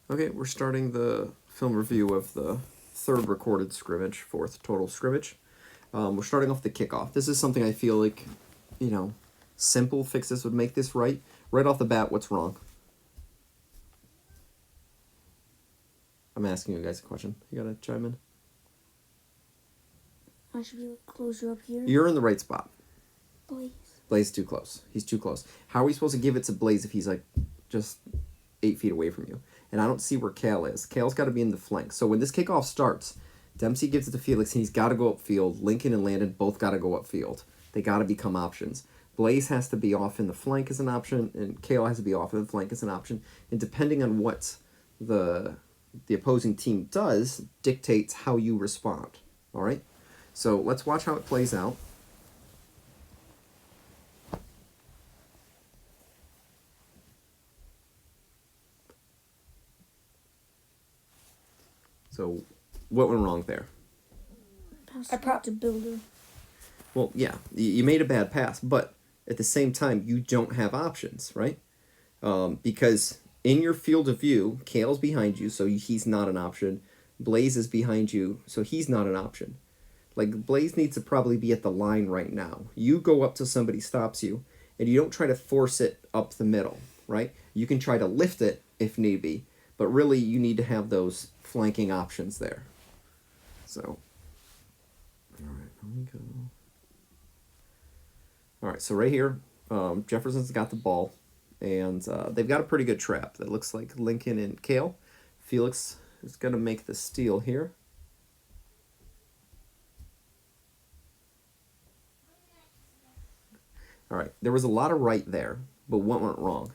Okay, we're starting the film review of the third recorded scrimmage, fourth total scrimmage. We're starting off the kickoff. This is something I feel like, simple fixes would make this right. Right off the bat, what's wrong? I'm asking you guys a question. You gotta chime in. I should be closer up here. You're in the right spot. Blaze. Blaze too close. He's too close. How are we supposed to give it to Blaze if he's like just 8 feet away from you? And I don't see where Kale is. Kale's got to be in the flank. So when this kickoff starts, Dempsey gives it to Felix, and he's got to go upfield. Lincoln and Landon both got to go upfield. They got to become options. Blaze has to be off in the flank as an option, and Kale has to be off in the flank as an option. And depending on what the opposing team does, dictates how you respond. All right? So let's watch how it plays out. So, what went wrong there? I propped a builder. Well, yeah, you made a bad pass, but at the same time, you don't have options, right? Because in your field of view, Kale's behind you, so he's not an option. Blaze is behind you, so he's not an option. Like, Blaze needs to probably be at the line right now. You go up till somebody stops you, and you don't try to force it up the middle, right? You can try to lift it if need be, but really you need to have those flanking options there. So, all right, let me go. All right, so right here, Jefferson's got the ball, and they've got a pretty good trap. That looks like Lincoln and Kale. Felix is going to make the steal here. All right, there was a lot of right there, but what went wrong?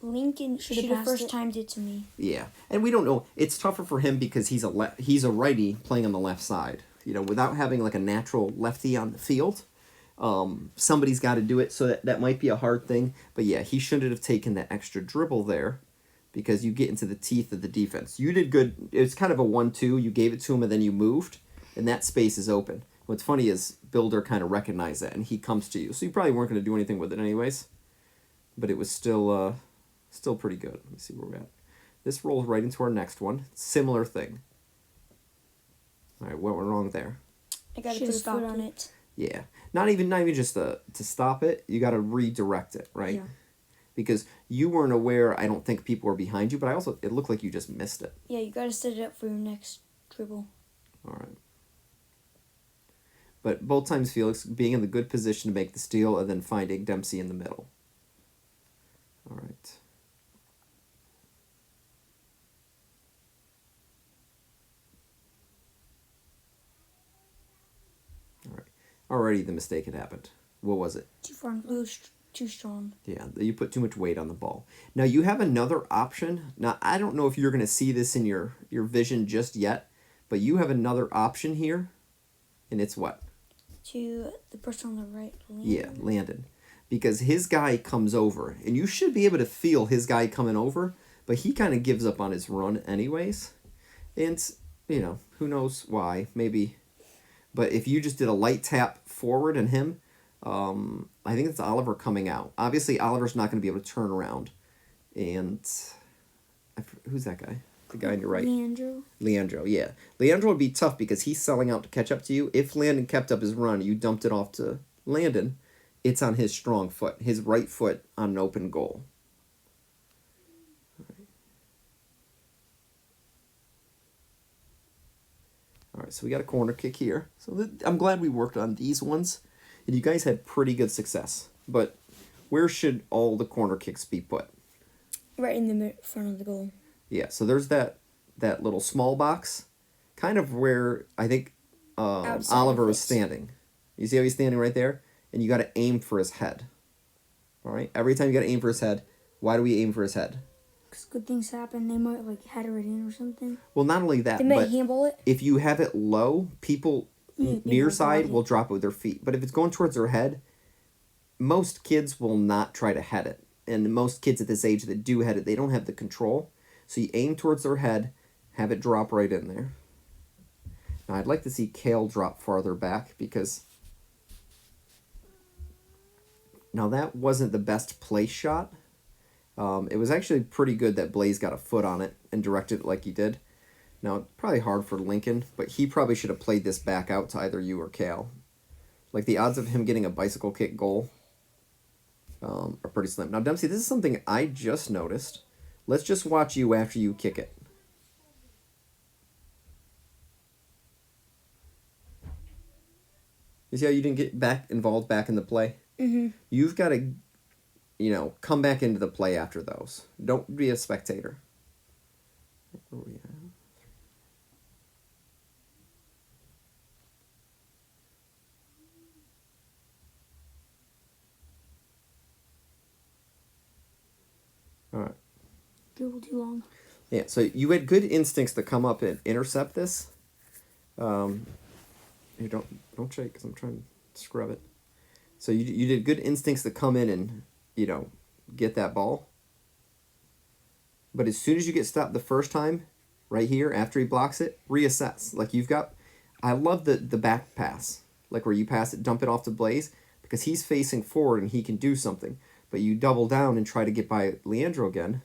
Lincoln should have first timed it to me. Yeah, and we don't know. It's tougher for him because he's a righty playing on the left side. Without having like a natural lefty on the field, somebody's got to do it. So that might be a hard thing. But yeah, he shouldn't have taken that extra dribble there, because you get into the teeth of the defense. You did good. It's kind of a 1-2. You gave it to him and then you moved, and that space is open. What's funny is Builder kind of recognized that, and he comes to you. So you probably weren't going to do anything with it anyways, but it was still pretty good. Let me see where we're at. This rolls right into our next one. Similar thing. All right, what went wrong there? I got to put a foot on it. Yeah, not even just to stop it. You got to redirect it, right? Yeah. Because you weren't aware. I don't think people were behind you, but it looked like you just missed it. Yeah, you got to set it up for your next dribble. All right. But both times, Felix being in the good position to make the steal and then finding Dempsey in the middle. All right. All right. Already the mistake had happened. What was it? Too far. It was too strong. Yeah, you put too much weight on the ball. Now, you have another option. Now, I don't know if you're going to see this in your vision just yet, but you have another option here, and it's what? To the person on the right, Landon. Yeah, Landon. Because his guy comes over, and you should be able to feel his guy coming over, but he kind of gives up on his run anyways. And, who knows why, maybe. But if you just did a light tap forward and him, I think it's Oliver coming out. Obviously, Oliver's not going to be able to turn around. And who's that guy? The guy on your right. Leandro, yeah. Leandro would be tough because he's selling out to catch up to you. If Landon kept up his run, you dumped it off to Landon, it's on his strong foot, his right foot on an open goal. All right, so we got a corner kick here. So I'm glad we worked on these ones. And you guys had pretty good success. But where should all the corner kicks be put? Right in the front of the goal. Yeah, so there's that little small box, kind of where I think Oliver is standing. You see how he's standing right there? And you got to aim for his head. All right? Every time you got to aim for his head. Why do we aim for his head? Because good things happen. They might head it in or something. Well, not only that, but handball it. If you have it low, people near side will drop it with their feet. But if it's going towards their head, most kids will not try to head it. And most kids at this age that do head it, they don't have the control. So you aim towards their head, have it drop right in there. Now, I'd like to see Kale drop farther back because... Now, that wasn't the best place shot. It was actually pretty good that Blaze got a foot on it and directed it like he did. Now, probably hard for Lincoln, but he probably should have played this back out to either you or Kale. Like, the odds of him getting a bicycle kick goal are pretty slim. Now, Dempsey, this is something I just noticed. Let's just watch you after you kick it. You see how you didn't get involved back in the play? Mm-hmm. You've got to, come back into the play after those. Don't be a spectator. Where are we at? All right. Dribble too long. Yeah, so you had good instincts to come up and intercept this. You don't shake because I'm trying to scrub it. So you did good instincts to come in and get that ball. But as soon as you get stopped the first time, right here after he blocks it, reassess. Like I love the back pass, like where you pass it, dump it off to Blaze because he's facing forward and he can do something. But you double down and try to get by Leandro again.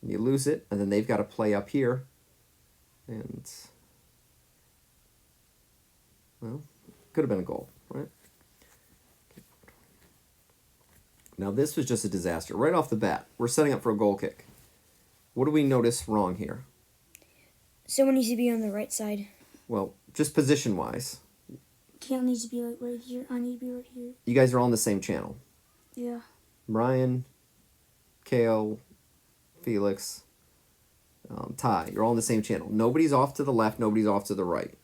And you lose it, and then they've got to play up here. And, well, could have been a goal, right? Now, this was just a disaster. Right off the bat, we're setting up for a goal kick. What do we notice wrong here? Someone needs to be on the right side. Well, just position-wise. Kale needs to be like right here. I need to be right here. You guys are all on the same channel. Yeah. Brian, Kale, Felix, Ty, you're all on the same channel. Nobody's off to the left, nobody's off to the right.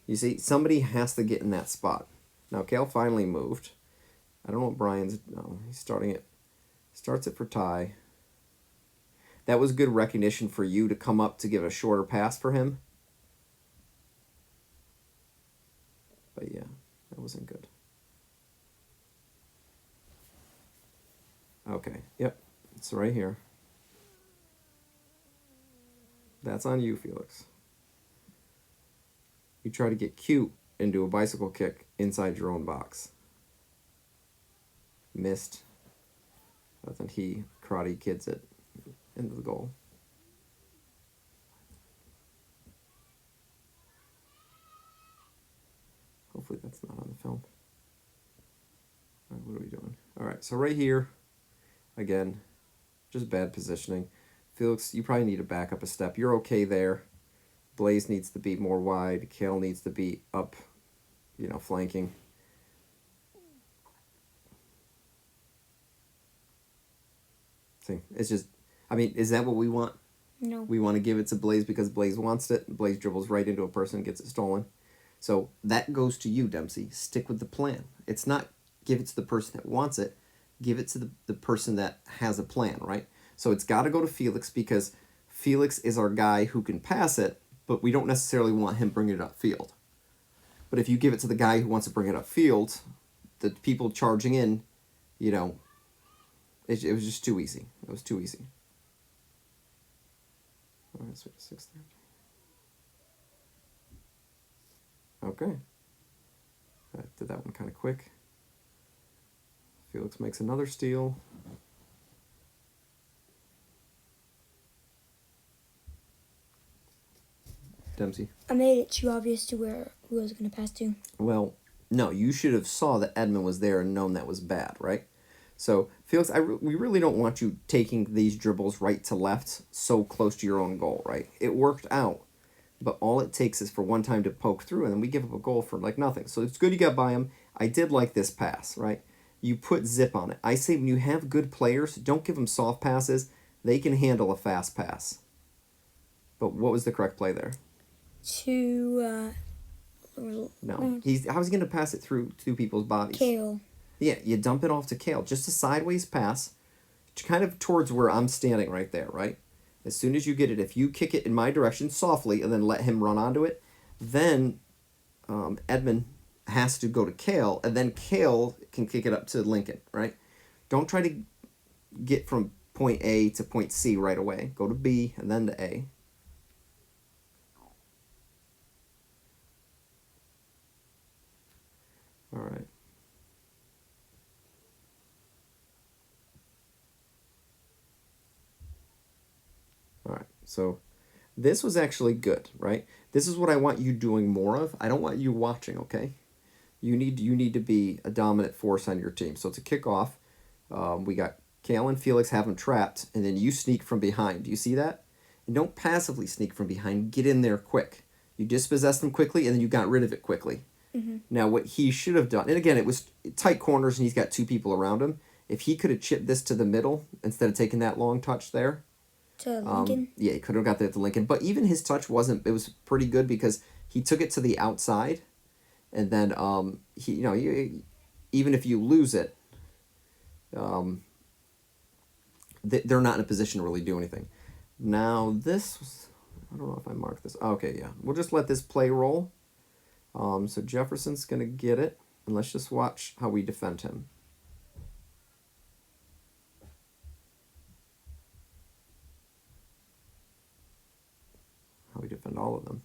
You see, somebody has to get in that spot. Now, Kale finally moved. I don't know what Brian's... No, he's starting it. Starts it for Ty. That was good recognition for you to come up to give a shorter pass for him. But yeah, that wasn't good. Okay, yep. It's right here. That's on you, Felix. You try to get cute and do a bicycle kick inside your own box. Missed. But then he karate kids it into the goal. Hopefully that's not on the film. All right, what are we doing? All right, so right here, again, just bad positioning. Felix, you probably need to back up a step. You're okay there. Blaze needs to be more wide. Kale needs to be up, flanking. See, it's just, is that what we want? No. We want to give it to Blaze because Blaze wants it. Blaze dribbles right into a person and gets it stolen. So that goes to you, Dempsey. Stick with the plan. It's not give it to the person that wants it. Give it to the person that has a plan, right? So it's got to go to Felix because Felix is our guy who can pass it, but we don't necessarily want him bringing it upfield. But if you give it to the guy who wants to bring it upfield, the people charging in, it was just too easy. It was too easy. All right, so 6:30. Okay. I did that one kind of quick. Felix makes another steal. Dempsey. I made it too obvious to who I was going to pass to. Well, no, you should have saw that Edmund was there and known that was bad, right? So, Felix, we really don't want you taking these dribbles right to left so close to your own goal, right? It worked out, but all it takes is for one time to poke through, and then we give up a goal for nothing. So it's good you got by him. I did like this pass, right? You put zip on it. I say when you have good players, don't give them soft passes. They can handle a fast pass. But what was the correct play there? To, No. How's he going to pass it through two people's bodies? Kale. Yeah, you dump it off to Kale. Just a sideways pass, kind of towards where I'm standing right there, right? As soon as you get it, if you kick it in my direction softly and then let him run onto it, then Edmund has to go to Kale, and then Kale can kick it up to Lincoln, right? Don't try to get from point A to point C right away. Go to B and then to A. All right. So this was actually good, right? This is what I want you doing more of. I don't want you watching, okay? You need to be a dominant force on your team. So it's a kickoff. We got Kale and Felix have them trapped, and then you sneak from behind. Do you see that? And don't passively sneak from behind. Get in there quick. You dispossess them quickly, and then you got rid of it quickly. Mm-hmm. Now, what he should have done, and again, it was tight corners, and he's got two people around him. If he could have chipped this to the middle instead of taking that long touch there, To Lincoln. yeah, he could have got that to Lincoln. But even his touch wasn't. It was pretty good because he took it to the outside, and then he, even if you lose it, they're not in a position to really do anything. Now this, I don't know if I marked this. Okay, yeah, we'll just let this play roll. So Jefferson's gonna get it, and let's just watch how we defend him. How we defend all of them.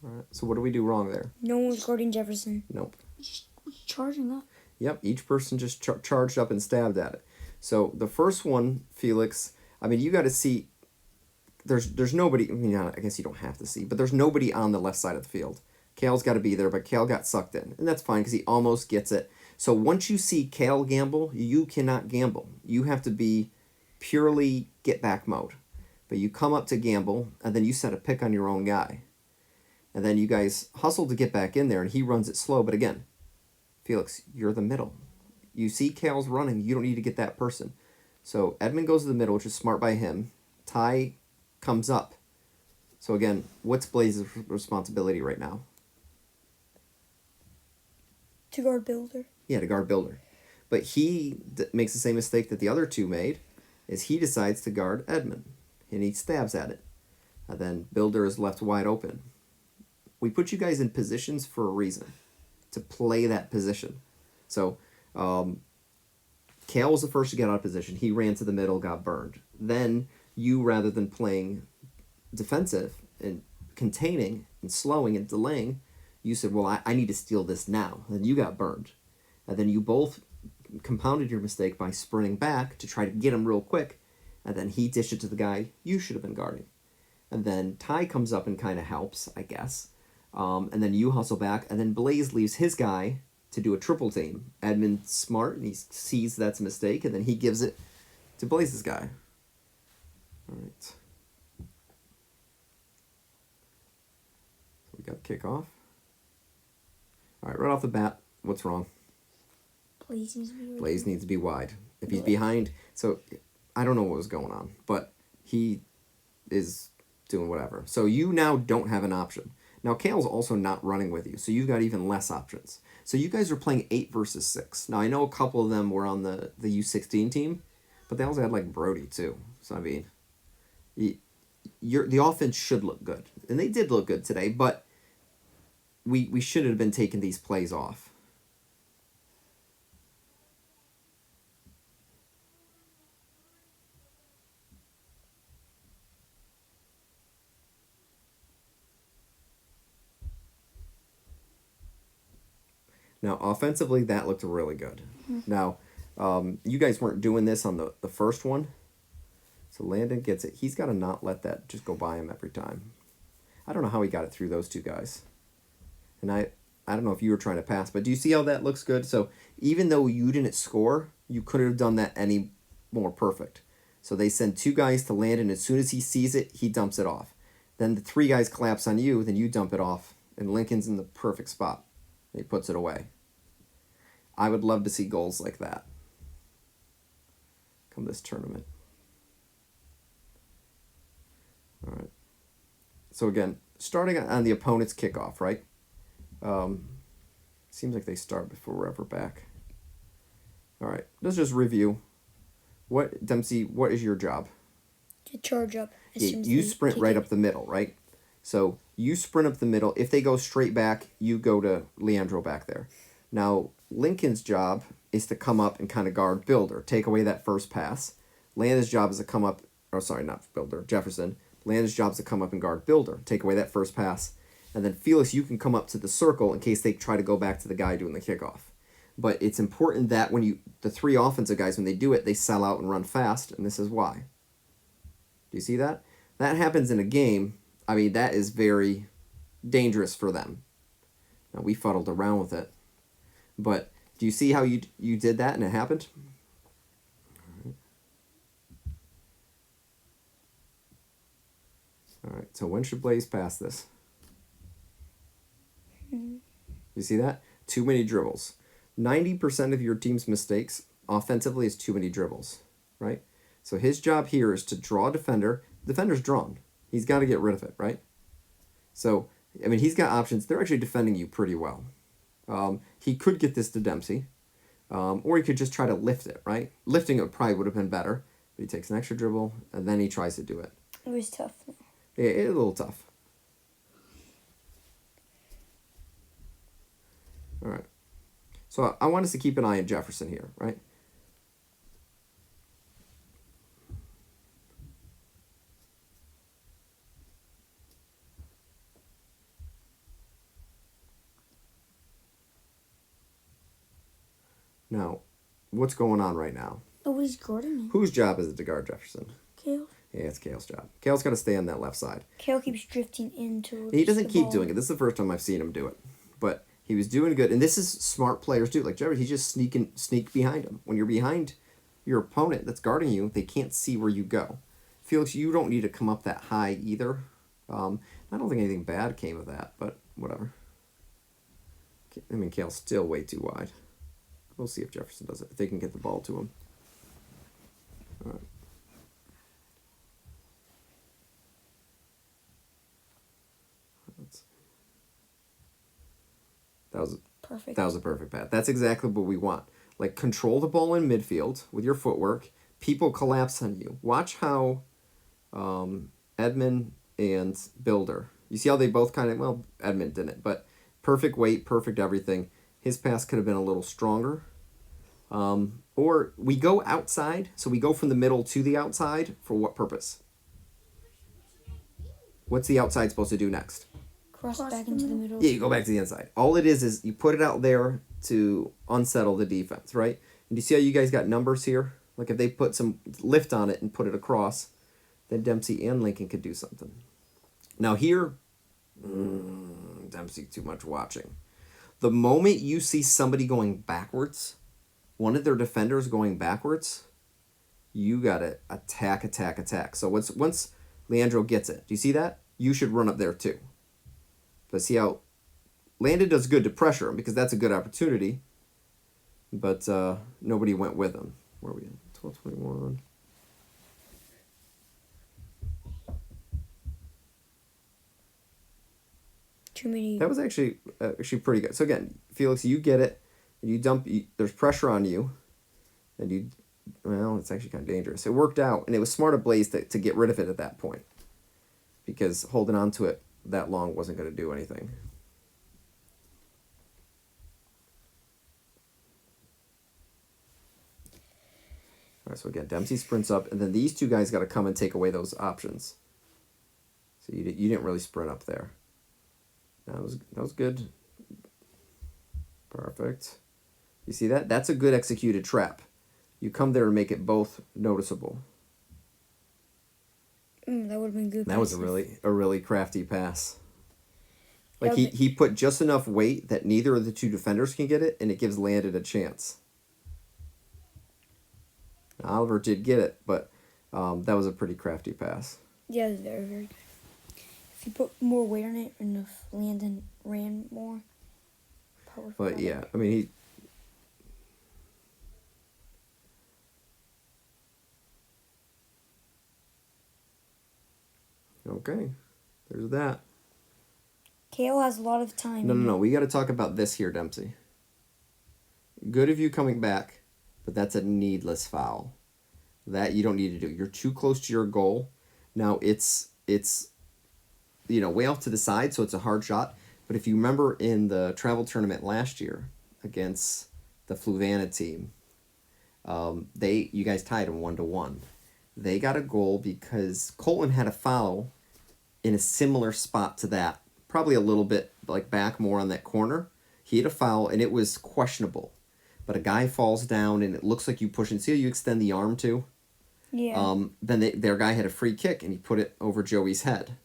All right. So what do we do wrong there? No one was guarding Jefferson. Nope. Just charging up. Yep, each person just charged up and stabbed at it. So the first one, Felix, I mean, you got to see, there's nobody, I mean, I guess you don't have to see, but there's nobody on the left side of the field. Kale's got to be there, but Kale got sucked in, and that's fine because he almost gets it. So once you see Kale gamble, you cannot gamble. You have to be purely get back mode. But you come up to gamble, and then you set a pick on your own guy. And then you guys hustle to get back in there, and he runs it slow, but again, Felix, you're the middle. You see Kale's running, you don't need to get that person. So Edmund goes to the middle, which is smart by him. Ty comes up. So again, what's Blaze's responsibility right now? To guard Builder. Yeah, to guard Builder. But he makes the same mistake that the other two made, is he decides to guard Edmund. And he stabs at it. And then Builder is left wide open. We put you guys in positions for a reason. To play that position. So, Kale was the first to get out of position. He ran to the middle, got burned. Then, you, rather than playing defensive and containing and slowing and delaying, you said, well, I need to steal this now. And then you got burned. And then you both compounded your mistake by sprinting back to try to get him real quick. And then he dished it to the guy you should have been guarding. And then Ty comes up and kind of helps, I guess. And then you hustle back, and then Blaze leaves his guy to do a triple team. Edmund's smart, and he sees that's a mistake, and then he gives it to Blaze's guy. All right. So we got kickoff. All right, right off the bat, what's wrong? Blaze needs to be wide. Blaze needs to be wide. If he's behind, so I don't know what was going on, but he is doing whatever. So you now don't have an option. Now, Kale's also not running with you, so you've got even less options. So you guys are playing 8 versus 6. Now, I know a couple of them were on the U16 team, but they also had, like, Brody, too. So, I mean, the offense should look good. And they did look good today, but we should have been taking these plays off. Now, offensively, that looked really good. Mm-hmm. Now, you guys weren't doing this on the first one. So Landon gets it. He's got to not let that just go by him every time. I don't know how he got it through those two guys. And I don't know if you were trying to pass, but do you see how that looks good? So even though you didn't score, you could have done that any more perfect. So they send 2 guys to Landon. As soon as he sees it, he dumps it off. Then the 3 guys collapse on you, then you dump it off. And Lincoln's in the perfect spot. He puts it away. I would love to see goals like that come this tournament. All right. So again, starting on the opponent's kickoff, right? Seems like they start before we're ever back. All right. Let's just review. Dempsey, what is your job? To charge up. You sprint right up the middle, right? So you sprint up the middle. If they go straight back, you go to Leandro back there. Now, Lincoln's job is to come up and kind of guard Builder, take away that first pass. Landon's job is to come up, not Builder, Jefferson. Landon's job is to come up and guard Builder, take away that first pass. And then Felix, you can come up to the circle in case they try to go back to the guy doing the kickoff. But it's important that when the three offensive guys, when they do it, they sell out and run fast, and this is why. Do you see that? That happens in a game. I mean, that is very dangerous for them. Now, we fuddled around with it. But do you see how you did that and it happened? All right, so when should Blaze pass this? You see that? Too many dribbles. 90% of your team's mistakes offensively is too many dribbles, right? So his job here is to draw a defender. Defender's drawn. He's got to get rid of it, right? So, I mean, he's got options. They're actually defending you pretty well. He could get this to Dempsey, or he could just try to lift it, right? Lifting it probably would have been better, but he takes an extra dribble, and then he tries to do it. It was tough. Yeah, it's a little tough. All right. So I want us to keep an eye on Jefferson here, right? Now, what's going on right now? Nobody's guarding him. Whose job is it to guard Jefferson? Kale. Yeah, it's Kale's job. Kale's got to stay on that left side. Kale keeps drifting into He doesn't keep ball. doing it. This is the first time I've seen him do it. But he was doing good. And this is smart players do. Like Jefferson, he just sneak behind him. When you're behind your opponent that's guarding you, they can't see where you go. Felix, you don't need to come up that high either. I don't think anything bad came of that, but whatever. I mean, Kale's still way too wide. We'll see if Jefferson does it. If they can get the ball to him. All right. Perfect. That was a perfect pass. That's exactly what we want. Like, control the ball in midfield with your footwork. People collapse on you. Watch how Edmund and Builder. You see how they both kind of, well, Edmund didn't, but perfect weight, perfect everything. His pass could have been a little stronger. Or we go outside, so we go from the middle to the outside. For what purpose? What's the outside supposed to do next? Cross back into the middle. Yeah, you go back to the inside. All it is you put it out there to unsettle the defense, right? And you see how you guys got numbers here? Like if they put some lift on it and put it across, then Dempsey and Lincoln could do something. Now here, Dempsey too much watching. The moment you see somebody going backwards, one of their defenders going backwards, you got to attack. So once Leandro gets it, do you see that? You should run up there too. But see how Landon does good to pressure him because that's a good opportunity. But nobody went with him. Where are we at? 12:21. Too many. That was actually pretty good. So again, Felix, you get it. You dump. There's pressure on you, and you. Well, it's actually kind of dangerous. It worked out, and it was smart of Blaze to get rid of it at that point, because holding on to it that long wasn't going to do anything. All right, so again, Dempsey sprints up, and then these two guys got to come and take away those options. So you didn't really sprint up there. That was good. Perfect. You see that? That's a good executed trap. You come there and make it both noticeable. That would have been good. That was a really crafty pass. Like he put just enough weight that neither of the two defenders can get it, and it gives Landon a chance. Oliver did get it, but that was a pretty crafty pass. Yeah, it was very, very good. If you put more weight on it, and if Landon ran more, powerful. But yeah, I mean he. Okay, there's that. Kale has a lot of time. No. We got to talk about this here, Dempsey. Good of you coming back, but that's a needless foul. That you don't need to do. You're too close to your goal. Now it's way off to the side, so it's a hard shot. But if you remember in the travel tournament last year against the Fluvanna team, you guys tied them 1-1. They got a goal because Colton had a foul in a similar spot to that. Probably a little bit like back more on that corner. He had a foul and it was questionable. but a guy falls down and it looks like you push and see how you extend the arm too? Yeah. Then their guy had a free kick and he put it over Joey's head.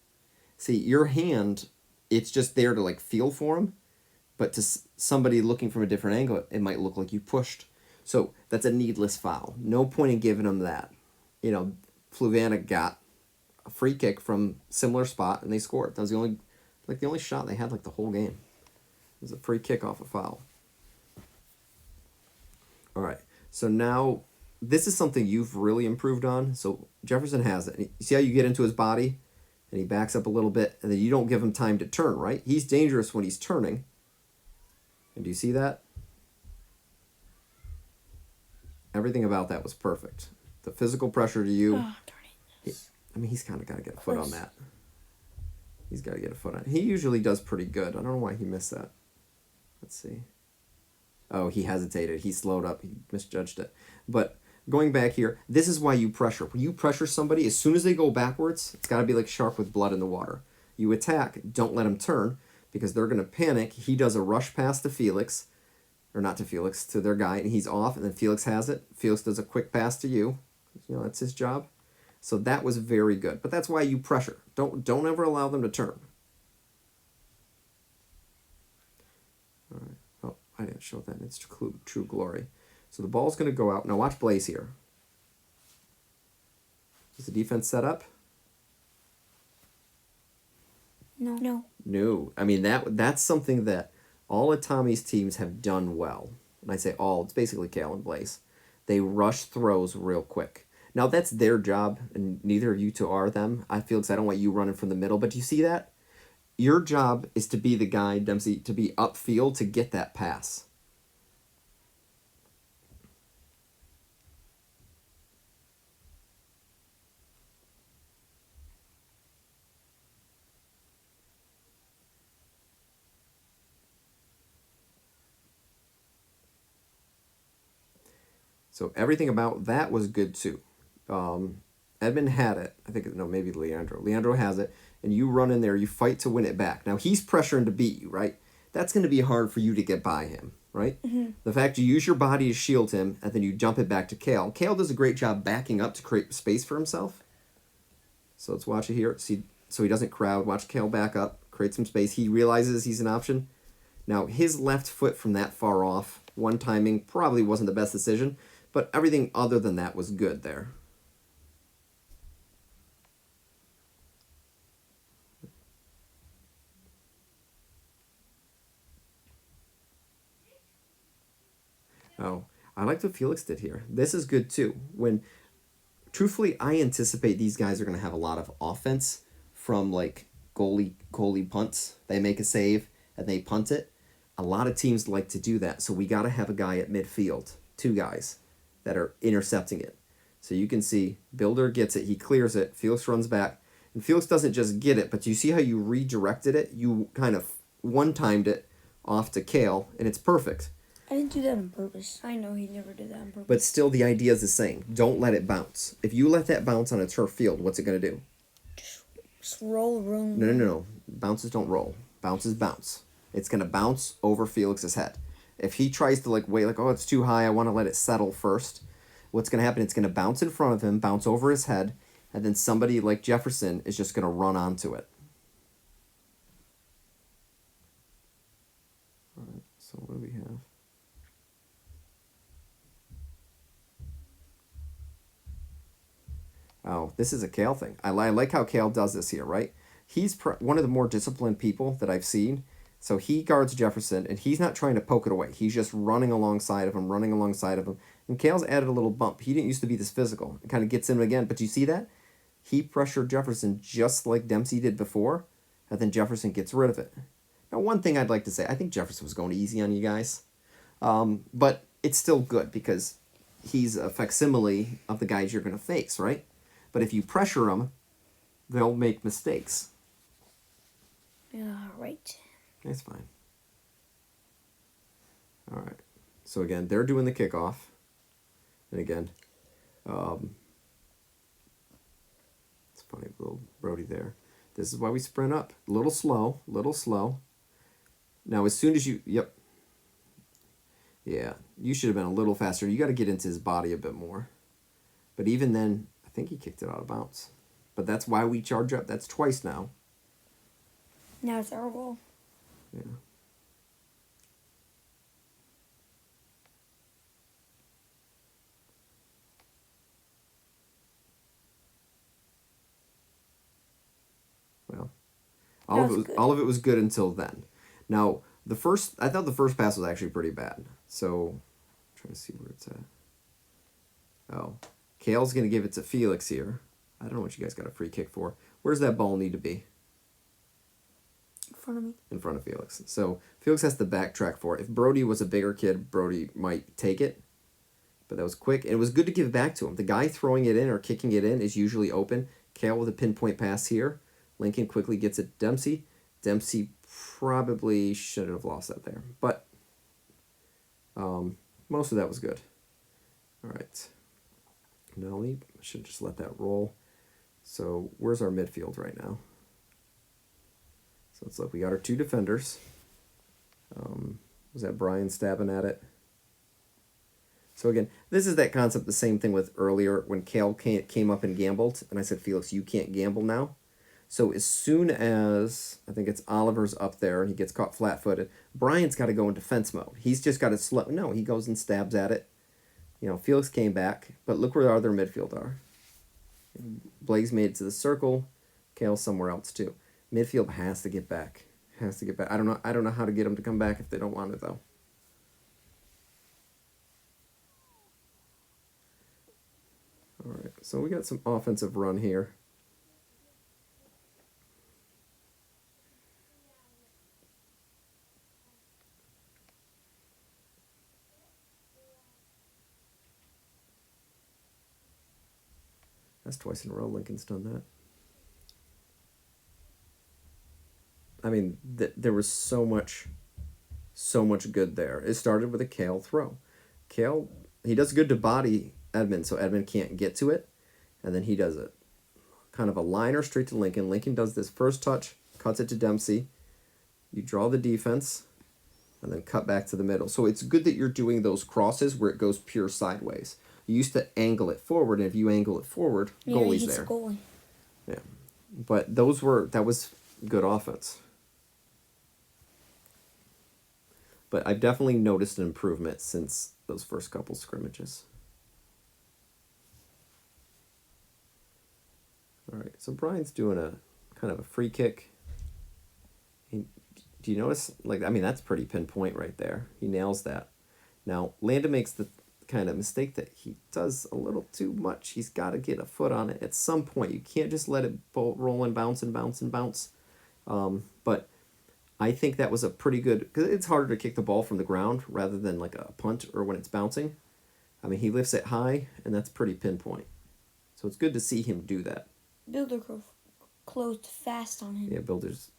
See, your hand, it's just there to like feel for him, but to somebody looking from a different angle, it might look like you pushed. So that's a needless foul. No point in giving him that. You know, Fluvanna got a free kick from similar spot and they scored. That was the only shot they had like the whole game. It was a free kick off a foul. All right. So now this is something you've really improved on. So Jefferson has it. You see how you get into his body and he backs up a little bit and then you don't give him time to turn, right? He's dangerous when he's turning. And do you see that? Everything about that was perfect. The physical pressure to you. Oh, darn it. He's kind of got to get a foot on that. He's got to get a foot on it. He usually does pretty good. I don't know why he missed that. Let's see. Oh, he hesitated. He slowed up. He misjudged it. But going back here, this is why you pressure. When you pressure somebody, as soon as they go backwards, it's got to be like shark with blood in the water. You attack. Don't let them turn because they're going to panic. He does a rush pass to Felix. Or not to Felix, to their guy, and he's off, and then Felix has it. Felix does a quick pass to you. You know, that's his job. So that was very good. But that's why you pressure. Don't ever allow them to turn. All right. Oh, I didn't show that in its true glory. So the ball's going to go out. Now watch Blaze here. Is the defense set up? No. No. I mean, that's something that all of Tommy's teams have done well. And I say all, it's basically Kale and Blaze. They rush throws real quick. Now, that's their job, and neither of you two are them. I feel because I don't want you running from the middle, but do you see that? Your job is to be the guy, Dempsey, to be upfield to get that pass. So everything about that was good too. Edmund had it. I think, no, maybe Leandro. Leandro has it, and you run in there, you fight to win it back. Now, he's pressuring to beat you, right? That's going to be hard for you to get by him, right? Mm-hmm. The fact you use your body to shield him, and then you jump it back to Kale. Kale does a great job backing up to create space for himself. So let's watch it here. See, so he doesn't crowd. Watch Kale back up, create some space. He realizes he's an option. Now, his left foot from that far off, one timing, probably wasn't the best decision, but everything other than that was good there. Oh, I liked what Felix did here. This is good too. Truthfully, I anticipate these guys are going to have a lot of offense from like goalie punts. They make a save and they punt it. A lot of teams like to do that, so we got to have a guy at midfield, two guys that are intercepting it. So you can see Builder gets it, he clears it, Felix runs back, and Felix doesn't just get it, but you see how you redirected it? You kind of one-timed it off to Kale, and it's perfect. I didn't do that on purpose. I know he never did that on purpose. But still, the idea is the same. Don't let it bounce. If you let that bounce on a turf field, what's it going to do? Just roll. No. Bounces don't roll. Bounces bounce. It's going to bounce over Felix's head. If he tries to wait, oh, it's too high, I want to let it settle first, what's going to happen? It's going to bounce in front of him, bounce over his head, and then somebody like Jefferson is just going to run onto it. All right, so what do we have? Oh, this is a Kale thing. I like how Kale does this here, right? He's one of the more disciplined people that I've seen. So he guards Jefferson, and he's not trying to poke it away. He's just running alongside of him. And Kale's added a little bump. He didn't used to be this physical. It kind of gets him again. But you see that? He pressured Jefferson just like Dempsey did before, and then Jefferson gets rid of it. Now, one thing I'd like to say, I think Jefferson was going easy on you guys. But it's still good because he's a facsimile of the guys you're going to face, right? But if you pressure them, they'll make mistakes. Right. That's fine. All right. So again, they're doing the kickoff. And again, it's funny, little Brody there. This is why we sprint up. Little slow. Now, as soon as you, Yeah, you should have been a little faster. You got to get into his body a bit more. But even then, I think he kicked it out of bounds. But that's why we charge up. That's twice now. Now it's our ball. Yeah. Well, all of it was good until then. Now, I thought the first pass was actually pretty bad. So, I'm trying to see where it's at. Oh, Kale's going to give it to Felix here. I don't know what you guys got a free kick for. Where's that ball need to be? In front of me. In front of Felix. So, Felix has to backtrack for it. If Brody was a bigger kid, Brody might take it. But that was quick. And it was good to give it back to him. The guy throwing it in or kicking it in is usually open. Kale with a pinpoint pass here. Lincoln quickly gets it to Dempsey. Dempsey probably shouldn't have lost that there. But most of that was good. All right. Nelly, I should just let that roll. So where's our midfield right now? So it's like we got our two defenders. Was that Brian stabbing at it? So again, this is that concept, the same thing with earlier when Kale came up and gambled. And I said, Felix, you can't gamble now. So as soon as, I think it's Oliver's up there and he gets caught flat-footed, Brian's got to go in defense mode. He's just got to slow. No, he goes and stabs at it. You know, Felix came back, but look where our other midfield are. Blaze made it to the circle. Kale's somewhere else too. Midfield has to get back. Has to get back. I don't know how to get them to come back if they don't want it though. All right, so we got some offensive run here. That's twice in a row Lincoln's done that. I mean, there was so much good there. It started with a Kale throw. Kale, he does good to body Edmund, so Edmund can't get to it. And then he does it. Kind of a liner straight to Lincoln. Lincoln does this first touch, cuts it to Dempsey. You draw the defense, and then cut back to the middle. So it's good that you're doing those crosses where it goes pure sideways. You used to angle it forward, and if you angle it forward, goalie's there. Goalie. Yeah. But that was good offense. But I've definitely noticed an improvement since those first couple scrimmages. All right, so Brian's doing a kind of a free kick. Do you notice? That's pretty pinpoint right there. He nails that. Now, Landon makes the kind of mistake that he does a little too much. He's got to get a foot on it at some point. You can't just let it roll and bounce and bounce and bounce. But I think that was a pretty good, because it's harder to kick the ball from the ground rather than like a punt or when it's bouncing. I mean, he lifts it high, and that's pretty pinpoint. So it's good to see him do that. Builder closed fast on him. Yeah, Builder's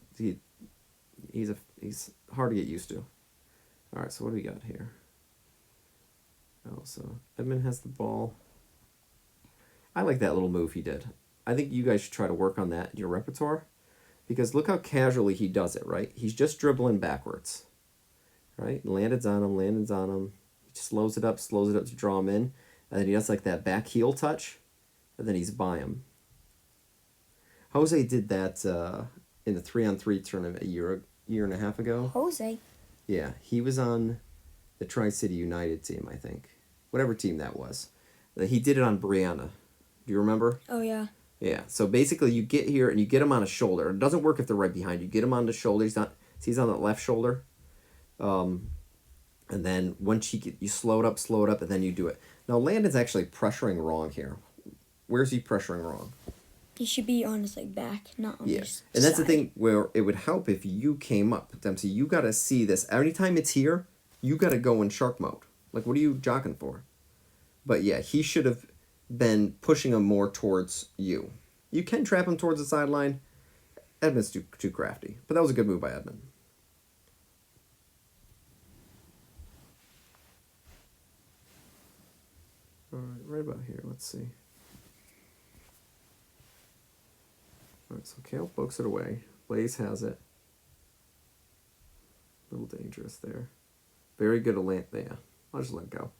he's hard to get used to. All right, so what do we got here? Oh, so Edmund has the ball. I like that little move he did. I think you guys should try to work on that in your repertoire, because look how casually he does it, right? He's just dribbling backwards, right? Landon's on him. He just slows it up to draw him in, and then he does like that back heel touch, and then he's by him. Jose did that in the 3-on-3 tournament a year and a half ago. Jose? Yeah, he was on the Tri-City United team, I think. Whatever team that was. He did it on Brianna. Do you remember? Oh, yeah. Yeah, so basically you get here and you get him on a shoulder. It doesn't work if they're right behind you. Get him on the shoulder. He's on the left shoulder. And then once you slow it up, and then you do it. Now, Landon's actually pressuring wrong here. Where's he pressuring wrong? He should be on his back, not on his And that's side. the thing where it would help if you came up, Dempsey. You got to see this. Anytime it's here, you got to go in shark mode. Like, what are you jogging for? But yeah, he should have been pushing him more towards you. You can trap him towards the sideline. Edmund's too crafty. But that was a good move by Edmund. All right, right about here. Let's see. All right, so Kale pokes it away. Blaze has it. A little dangerous there. Very good at land. Yeah, I'll just let it go.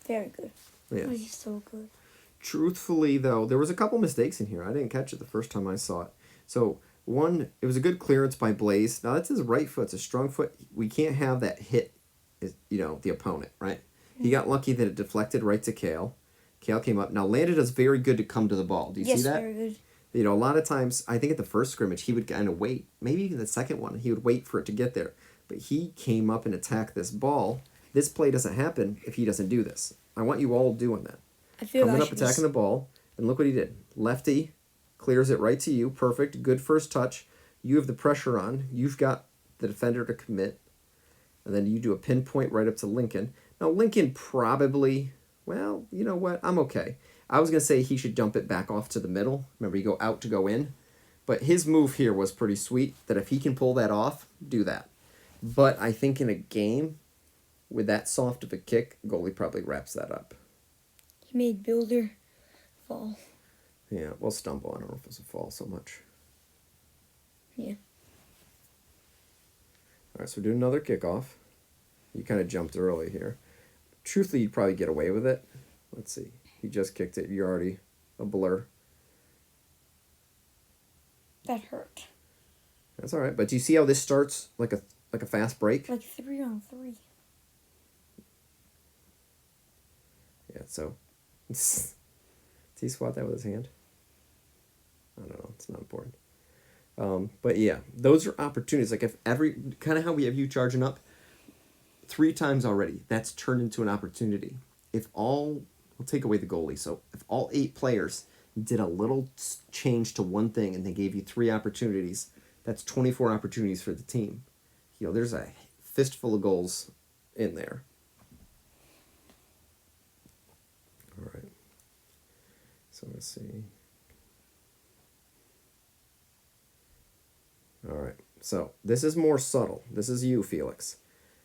Very good. Yeah. Oh, he's so good. Truthfully, though, there was a couple mistakes in here. I didn't catch it the first time I saw it. So, one, it was a good clearance by Blaze. Now, that's his right foot. It's a strong foot. We can't have that hit, the opponent, right? He got lucky that it deflected right to Kale. Kale came up. Now, Landon is very good to come to the ball. Do you see that? Yes, very good. A lot of times, I think at the first scrimmage, he would kind of wait. Maybe even the second one, he would wait for it to get there. But he came up and attacked this ball. This play doesn't happen if he doesn't do this. I want you all doing that. I feel Coming like up, attacking the ball, and look what he did. Lefty clears it right to you. Perfect. Good first touch. You have the pressure on. You've got the defender to commit. And then you do a pinpoint right up to Lincoln. Now, Lincoln probably, well, you know what? I'm okay. I was going to say he should dump it back off to the middle. Remember, you go out to go in. But his move here was pretty sweet, that if he can pull that off, do that. But I think in a game, with that soft of a kick, goalie probably wraps that up. He made Builder fall. Yeah, well, stumble. I don't know if it's a fall so much. Yeah. All right, so we're doing another kickoff. You kind of jumped early here. Truthfully, you'd probably get away with it. Let's see. He just kicked it. You're already a blur. That hurt. That's all right. But do you see how this starts like a fast break? Like 3-on-3. Yeah, so... Did he swat that with his hand? I don't know. It's not important. But yeah, those are opportunities. Like if every... Kind of how we have you charging up 3 times already, that's turned into an opportunity. If all... We'll take away the goalie. So if all 8 players did a little change to one thing and they gave you 3 opportunities, that's 24 opportunities for the team. There's a fistful of goals in there. All right. So let's see. All right. So this is more subtle. This is you, Felix.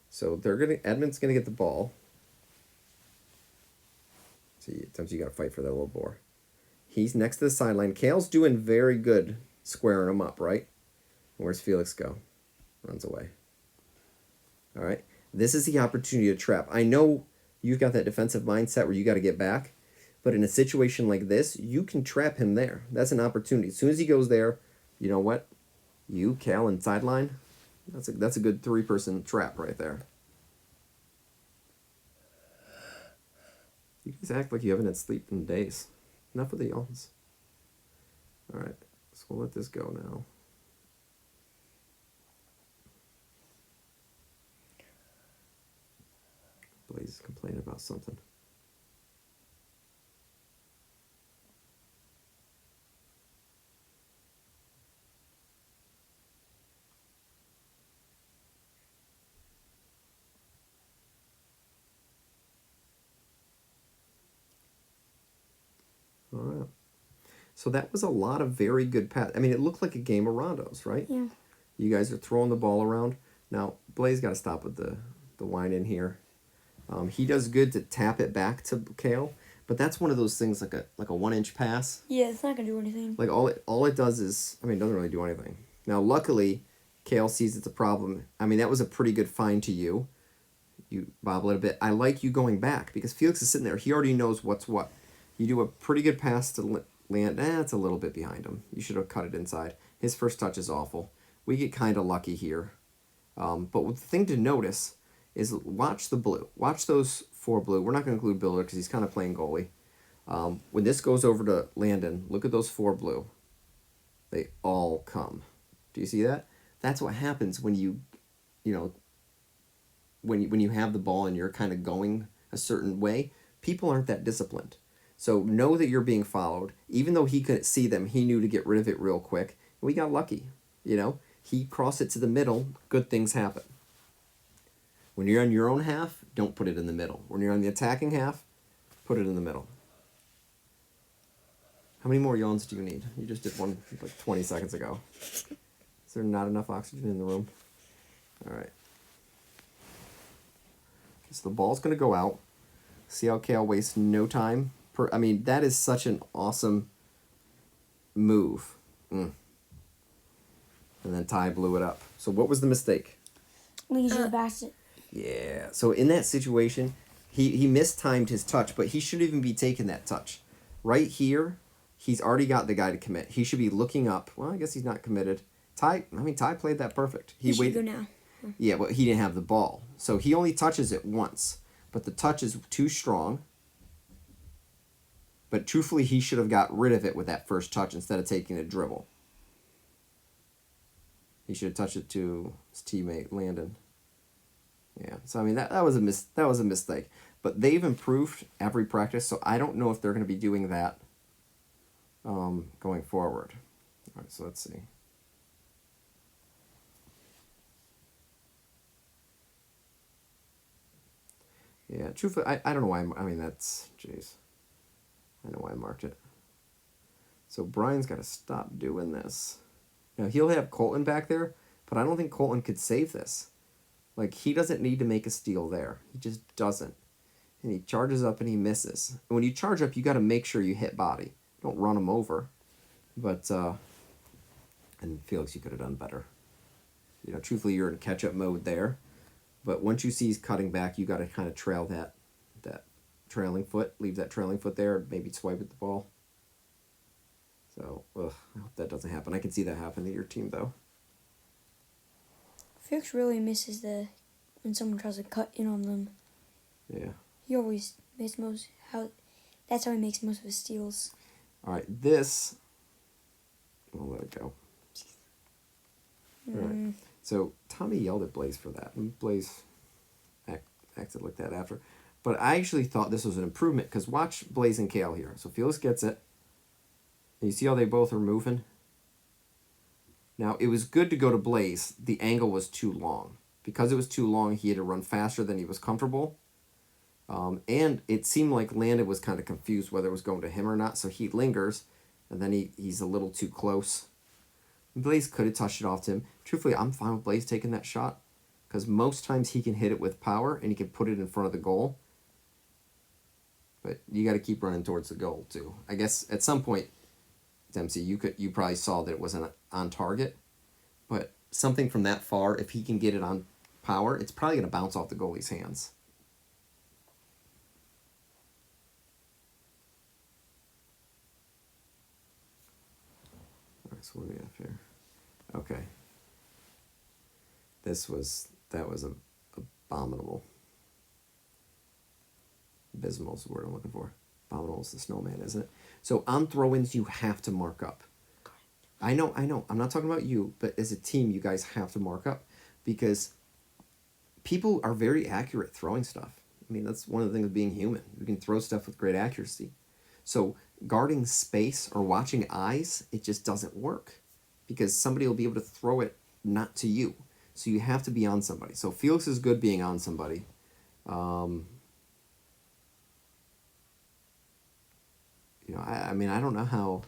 So Edmund's gonna get the ball. See, sometimes you gotta fight for that little boar. He's next to the sideline. Kale's doing very good squaring him up, right? Where's Felix go? Runs away. All right. This is the opportunity to trap. I know you've got that defensive mindset where you got to get back, but in a situation like this, you can trap him there. That's an opportunity. As soon as he goes there, you know what? You, Cal, and sideline, that's a good 3-person trap right there. You guys act like you haven't had sleep in days. Enough of the yawns. All right. So we'll let this go now. Blaze is complaining about something. All right. So that was a lot of very good pass. I mean, it looked like a game of rondos, right? Yeah. You guys are throwing the ball around. Now, Blaze got to stop with the whine in here. He does good to tap it back to Kale, but that's one of those things like a 1-inch pass. Yeah, it's not gonna do anything. Like all it does is, I mean, it doesn't really do anything. Now, luckily, Kale sees it's a problem. I mean, that was a pretty good find to you. You bobble it a bit. I like you going back because Felix is sitting there. He already knows what's what. You do a pretty good pass to land. It's a little bit behind him. You should have cut it inside. His first touch is awful. We get kind of lucky here. But the thing to notice is watch the blue. Watch those 4 blue. We're not going to include Builder because he's kind of playing goalie. When this goes over to Landon, look at those 4 blue. They all come. Do you see that? That's what happens when when you have the ball and you're kind of going a certain way. People aren't that disciplined. So know that you're being followed. Even though he couldn't see them, he knew to get rid of it real quick. We got lucky. He crossed it to the middle. Good things happen. When you're on your own half, don't put it in the middle. When you're on the attacking half, put it in the middle. How many more yawns do you need? You just did one like 20 seconds ago. Is there not enough oxygen in the room? All right. So the ball's going to go out. See how Kale wastes no time? I mean, that is such an awesome move. And And then Ty blew it up. So what was the mistake? Leads to the basket. Yeah. So in that situation, he mistimed his touch, but he shouldn't even be taking that touch. Right here, he's already got the guy to commit. He should be looking up. Well, I guess he's not committed. Ty played that perfect. He should go now. Yeah, but he didn't have the ball. So he only touches it once. But the touch is too strong. But truthfully, he should have got rid of it with that first touch instead of taking a dribble. He should have touched it to his teammate Landon. Yeah, so I mean that was a mistake. But they've improved every practice, so I don't know if they're going to be doing that going forward. All right, so let's see. Yeah, truthfully, I don't know why. Jeez. I know why I marked it. So Brian's got to stop doing this. Now, he'll have Colton back there, but I don't think Colton could save this. Like, he doesn't need to make a steal there. He just doesn't. And he charges up and he misses. And when you charge up, you got to make sure you hit body. Don't run him over. But, and Felix, you could have done better. You know, truthfully, you're in catch-up mode there. But once you see he's cutting back, you got to kind of trail that trailing foot. Leave that trailing foot there. Maybe swipe at the ball. So, I hope that doesn't happen. I can see that happen to your team, though. Felix really misses when someone tries to cut in on them. Yeah. He always misses that's how he makes most of his steals. All right, this. We'll let it go. All right. So Tommy yelled at Blaze for that, and Blaze acted like that after. But I actually thought this was an improvement because watch Blaze and Kale here. So Felix gets it. And you see how they both are moving? Now, it was good to go to Blaze. The angle was too long. Because it was too long, he had to run faster than he was comfortable. And it seemed like Landon was kind of confused whether it was going to him or not, so he lingers, and then he's a little too close. Blaze could have touched it off to him. Truthfully, I'm fine with Blaze taking that shot, because most times he can hit it with power, and he can put it in front of the goal. But you got to keep running towards the goal, too. I guess at some point, Dempsey, you probably saw that it wasn't on target, but something from that far, if he can get it on power, it's probably going to bounce off the goalie's hands. All right, so what do we have here? Okay. That was abominable. Abysmal is the word I'm looking for. Abominable is the snowman, isn't it? So on throw-ins, you have to mark up. I know. I'm not talking about you, but as a team, you guys have to mark up because people are very accurate throwing stuff. I mean, that's one of the things of being human. You can throw stuff with great accuracy. So guarding space or watching eyes, it just doesn't work because somebody will be able to throw it not to you. So you have to be on somebody. So Felix is good being on somebody. I mean, I don't know how.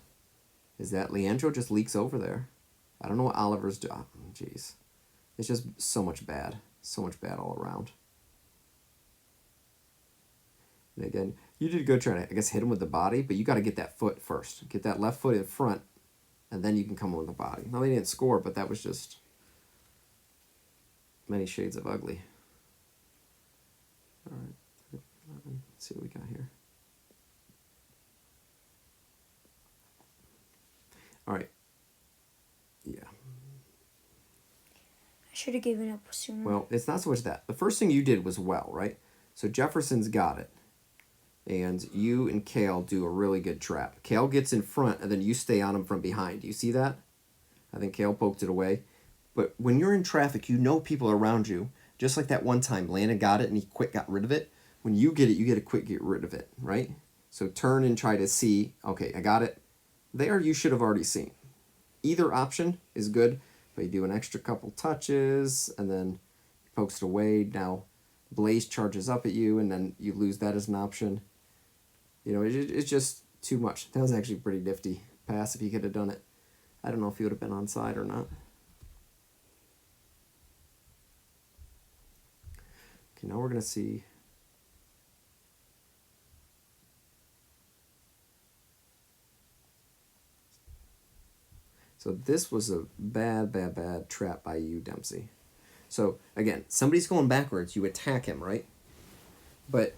Is that Leandro just leaks over there? I don't know what Oliver's doing. Oh, jeez. It's just so much bad. So much bad all around. And again, you did good trying to, I guess, hit him with the body, but you got to get that foot first. Get that left foot in front, and then you can come with the body. Now, they didn't score, but that was just many shades of ugly. All right. Let's see what we got here. All right. Yeah. I should have given up sooner. Well, it's not so much that. The first thing you did was well, right? So Jefferson's got it. And you and Kale do a really good trap. Kale gets in front, and then you stay on him from behind. Do you see that? I think Kale poked it away. But when you're in traffic, you know people are around you. Just like that one time, Landon got it, and he quick got rid of it. When you get it, you get to quick get rid of it, right? So turn and try to see, okay, I got it. There you should have already seen. Either option is good, but you do an extra couple touches, and then he pokes it away. Now Blaze charges up at you, and then you lose that as an option. You know, it's just too much. That was actually a pretty nifty pass if he could have done it. I don't know if he would have been onside or not. Okay, now we're going to see. So this was a bad, bad, bad trap by you, Dempsey. So again, somebody's going backwards. You attack him, right? But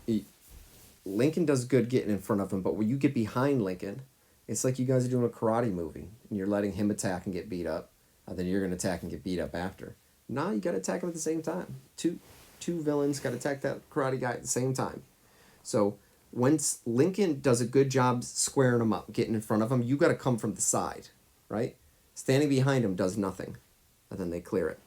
Lincoln does good getting in front of him. But when you get behind Lincoln, it's like you guys are doing a karate movie, and you're letting him attack and get beat up, and then you're going to attack and get beat up after. Now you got to attack him at the same time. Two villains got to attack that karate guy at the same time. So once Lincoln does a good job squaring him up, getting in front of him, you got to come from the side, right? Standing behind him does nothing, and then they clear it.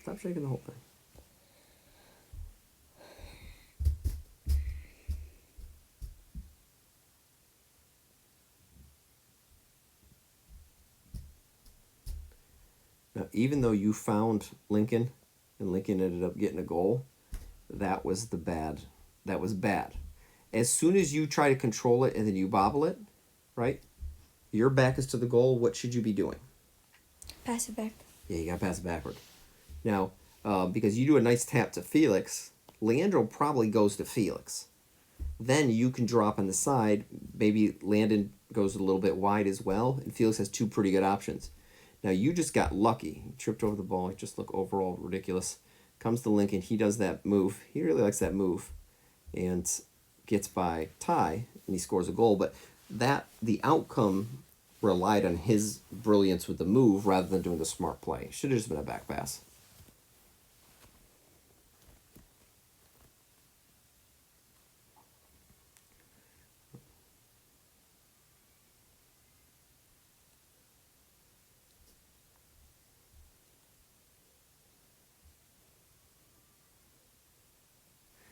Stop shaking the whole thing. Now, even though you found Lincoln, and Lincoln ended up getting a goal, that was bad. As soon as you try to control it and then you bobble it, right? Your back is to the goal. What should you be doing? Pass it back. Yeah, you got to pass it backward. Now, because you do a nice tap to Felix, Leandro probably goes to Felix. Then you can drop on the side. Maybe Landon goes a little bit wide as well, and Felix has two pretty good options. Now, you just got lucky. You tripped over the ball. You just look overall ridiculous. Comes to Lincoln. He does that move. He really likes that move. And gets by Ty, and he scores a goal. But the outcome relied on his brilliance with the move rather than doing the smart play. Should have just been a back pass.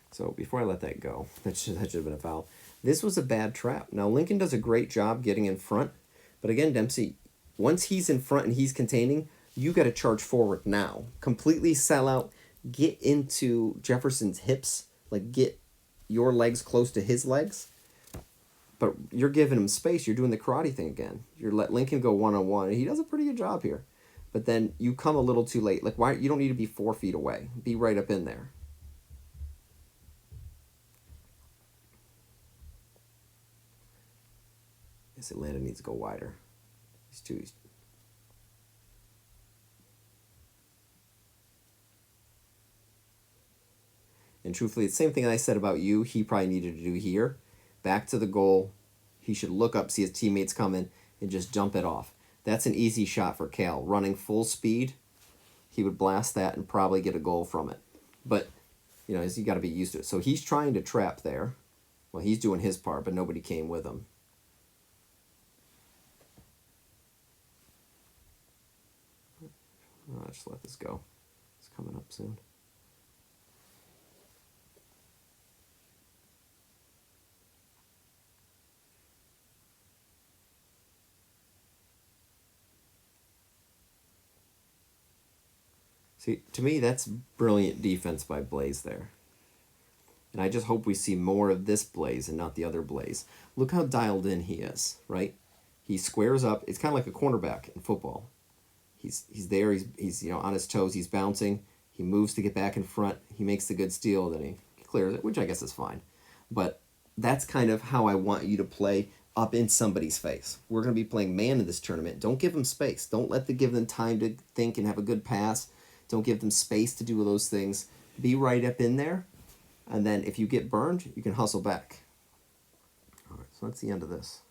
So before I let that go, that should have been a foul. This was a bad trap. Now Lincoln does a great job getting in front, but again, Dempsey, once he's in front and he's containing, you got to charge forward now. Completely sell out, get into Jefferson's hips, like get your legs close to his legs. But you're giving him space. You're doing the karate thing again. You're let Lincoln go one-on-one. He does a pretty good job here. But then you come a little too late. Like why you don't need to be 4 feet away. Be right up in there. I guess Atlanta needs to go wider. And truthfully, the same thing I said about you, he probably needed to do here. Back to the goal. He should look up, see his teammates coming, and just jump it off. That's an easy shot for Cal. Running full speed, he would blast that and probably get a goal from it. But, you got to be used to it. So he's trying to trap there. Well, he's doing his part, but nobody came with him. I'll just let this go. It's coming up soon. See, to me, that's brilliant defense by Blaze there. And I just hope we see more of this Blaze and not the other Blaze. Look how dialed in he is, right? He squares up. It's kind of like a cornerback in football. He's there. He's on his toes. He's bouncing. He moves to get back in front. He makes the good steal. Then he clears it, which I guess is fine. But that's kind of how I want you to play up in somebody's face. We're going to be playing man in this tournament. Don't give them space. Don't give them time to think and have a good pass. Don't give them space to do those things. Be right up in there. And then if you get burned, you can hustle back. All right, so that's the end of this.